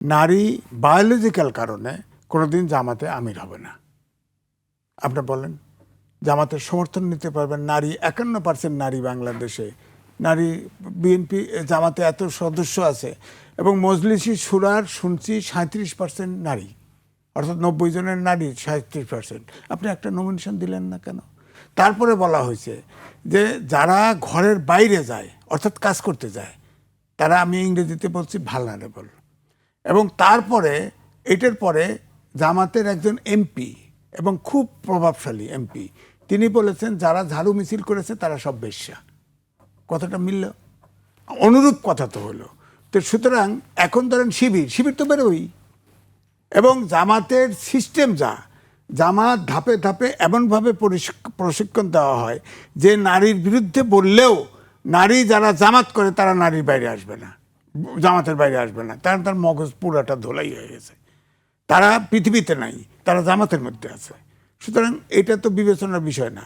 নারী বায়োলজিক্যাল কারণে কোনোদিন জামাতে আমির হবে না। আপনি বলেন, জামাতের সমর্থন নিতে পারবেন নারী? 51% নারী বাংলাদেশে। নারী বিএনপি জামাতে এত সদস্য আছে এবং মজলিসি শুরার শুনছি 37% নারী, অর্থাৎ 90 জনের নারী 37%। আপনি একটা নমিনেশন দিলেন না কেন? তারপরে বলা হয়েছে যে যারা ঘরের বাইরে যায়, অর্থাৎ কাজ করতে যায়, তারা, আমি ইংরেজিতে বলছি, ভালনারেবল। এবং তারপরে এটার পরে জামাতের একজন এমপি এবং খুব প্রভাবশালী এমপি, তিনি বলেছেন যারা ঝাড়ু মিছিল করেছে তারা সব বেশ্যা। কথাটা মিলল? অনুরূপ কথা তো হলো। তো সুতরাং এখন ধরেন শিবির তো বেরোই, এবং জামাতের সিস্টেম যা, জামাত ধাপে ধাপে এমনভাবে প্রশিক্ষণ দেওয়া হয় যে নারীর বিরুদ্ধে বললেও নারী যারা জামাত করে তারা নারীর বাইরে আসবে না, জামাতের বাইরে আসবে না, কারণ তার মগজ পুরাটা ধোলাই হয়ে গেছে। তারা পৃথিবীতে নাই, তারা জামাতের মধ্যে আছে। সুতরাং এটা তো বিবেচনার বিষয় না।